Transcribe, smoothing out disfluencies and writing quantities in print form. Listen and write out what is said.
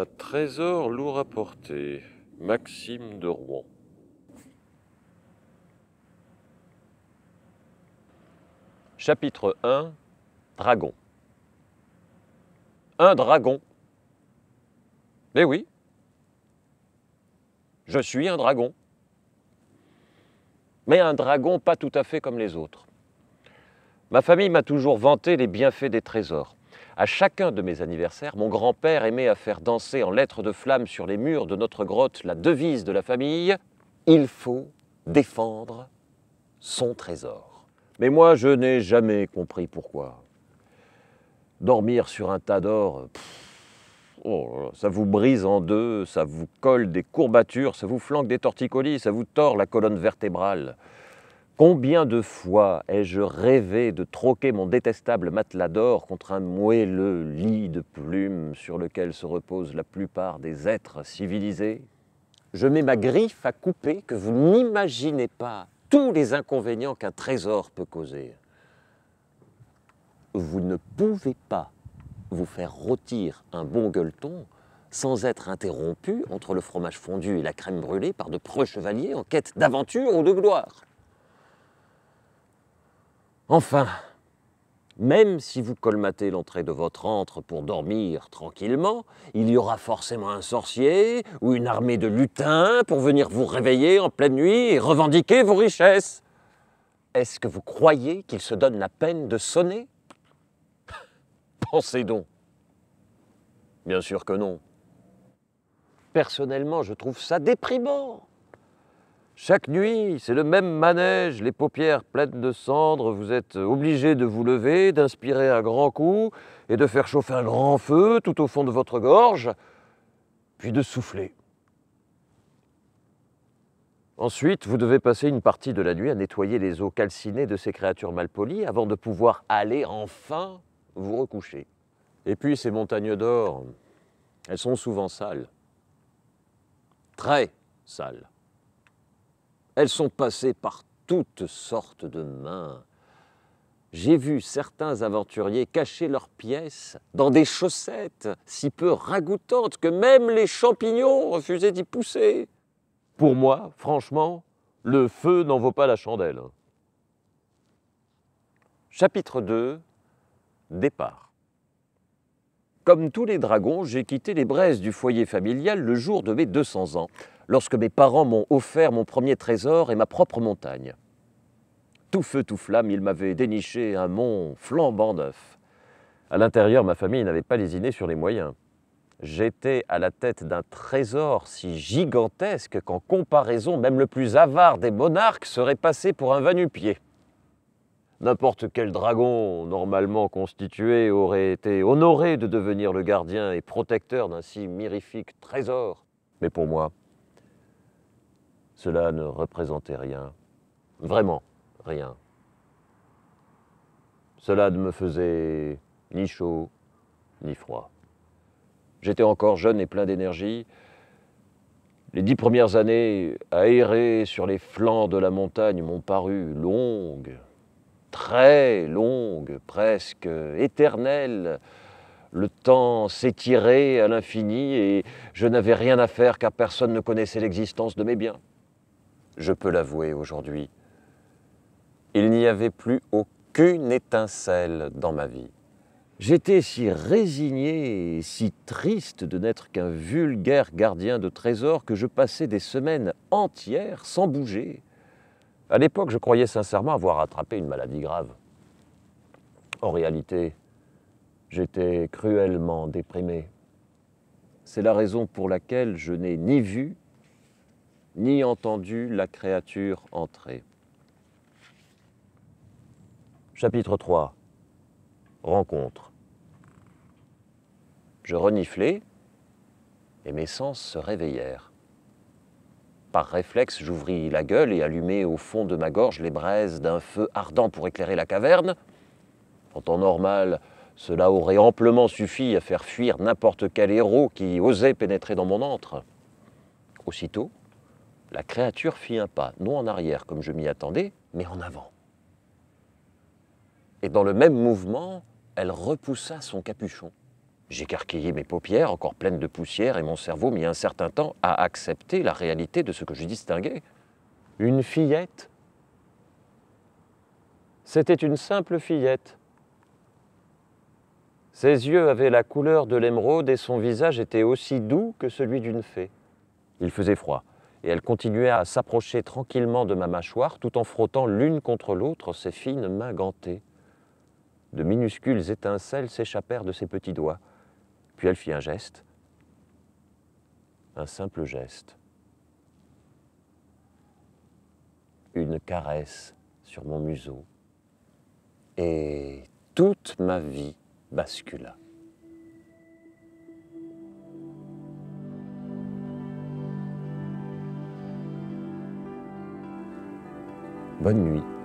Un trésor lourd à porter. Maxime de Rouen. Chapitre 1. Dragon. Un dragon. Eh oui. Je suis un dragon. Mais un dragon pas tout à fait comme les autres. Ma famille m'a toujours vanté les bienfaits des trésors. À chacun de mes anniversaires, mon grand-père aimait à faire danser en lettres de flamme sur les murs de notre grotte la devise de la famille « Il faut défendre son trésor ». Mais moi, je n'ai jamais compris pourquoi. Dormir sur un tas d'or, ça vous brise en deux, ça vous colle des courbatures, ça vous flanque des torticolis, ça vous tord la colonne vertébrale. Combien de fois ai-je rêvé de troquer mon détestable matelas d'or contre un moelleux lit de plumes sur lequel se reposent la plupart des êtres civilisés? Je mets ma griffe à couper que vous n'imaginez pas tous les inconvénients qu'un trésor peut causer. Vous ne pouvez pas vous faire rôtir un bon gueuleton sans être interrompu entre le fromage fondu et la crème brûlée par de preux chevaliers en quête d'aventure ou de gloire. Enfin, même si vous colmatez l'entrée de votre antre pour dormir tranquillement, il y aura forcément un sorcier ou une armée de lutins pour venir vous réveiller en pleine nuit et revendiquer vos richesses. Est-ce que vous croyez qu'ils se donnent la peine de sonner? Pensez donc. Bien sûr que non. Personnellement, je trouve ça déprimant. Chaque nuit, c'est le même manège, les paupières pleines de cendres, vous êtes obligé de vous lever, d'inspirer un grand coup et de faire chauffer un grand feu tout au fond de votre gorge, puis de souffler. Ensuite, vous devez passer une partie de la nuit à nettoyer les os calcinés de ces créatures malpolies avant de pouvoir aller enfin vous recoucher. Et puis ces montagnes d'or, elles sont souvent sales. Très sales. Elles sont passées par toutes sortes de mains. J'ai vu certains aventuriers cacher leurs pièces dans des chaussettes si peu ragoûtantes que même les champignons refusaient d'y pousser. Pour moi, franchement, le feu n'en vaut pas la chandelle. Chapitre 2. Départ. Comme tous les dragons, j'ai quitté les braises du foyer familial le jour de mes 200 ans, lorsque mes parents m'ont offert mon premier trésor et ma propre montagne. Tout feu, tout flamme, ils m'avaient déniché un mont flambant neuf. À l'intérieur, ma famille n'avait pas lésiné sur les moyens. J'étais à la tête d'un trésor si gigantesque qu'en comparaison, même le plus avare des monarques serait passé pour un va-nu-pied. N'importe quel dragon normalement constitué aurait été honoré de devenir le gardien et protecteur d'un si mirifique trésor. Mais pour moi, cela ne représentait rien. Vraiment rien. Cela ne me faisait ni chaud, ni froid. J'étais encore jeune et plein d'énergie. Les 10 premières années à errer sur les flancs de la montagne m'ont paru longues, très longues, presque éternelles. Le temps s'étirait à l'infini et je n'avais rien à faire car personne ne connaissait l'existence de mes biens. Je peux l'avouer aujourd'hui, il n'y avait plus aucune étincelle dans ma vie. J'étais si résigné et si triste de n'être qu'un vulgaire gardien de trésors que je passais des semaines entières sans bouger. À l'époque, je croyais sincèrement avoir attrapé une maladie grave. En réalité, j'étais cruellement déprimé. C'est la raison pour laquelle je n'ai ni vu, ni entendu la créature entrer. Chapitre 3. Rencontre. Je reniflai et mes sens se réveillèrent. Par réflexe, j'ouvris la gueule et allumai au fond de ma gorge les braises d'un feu ardent pour éclairer la caverne. En temps normal, cela aurait amplement suffi à faire fuir n'importe quel héros qui osait pénétrer dans mon antre. Aussitôt, la créature fit un pas, non en arrière comme je m'y attendais, mais en avant. Et dans le même mouvement, elle repoussa son capuchon. J'écarquillai mes paupières, encore pleines de poussière, et mon cerveau mit un certain temps à accepter la réalité de ce que je distinguais. Une fillette. C'était une simple fillette. Ses yeux avaient la couleur de l'émeraude et son visage était aussi doux que celui d'une fée. Il faisait froid, et elle continuait à s'approcher tranquillement de ma mâchoire tout en frottant l'une contre l'autre ses fines mains gantées. De minuscules étincelles s'échappèrent de ses petits doigts. Puis elle fit un geste, un simple geste. Une caresse sur mon museau. Et toute ma vie bascula. Bonne nuit.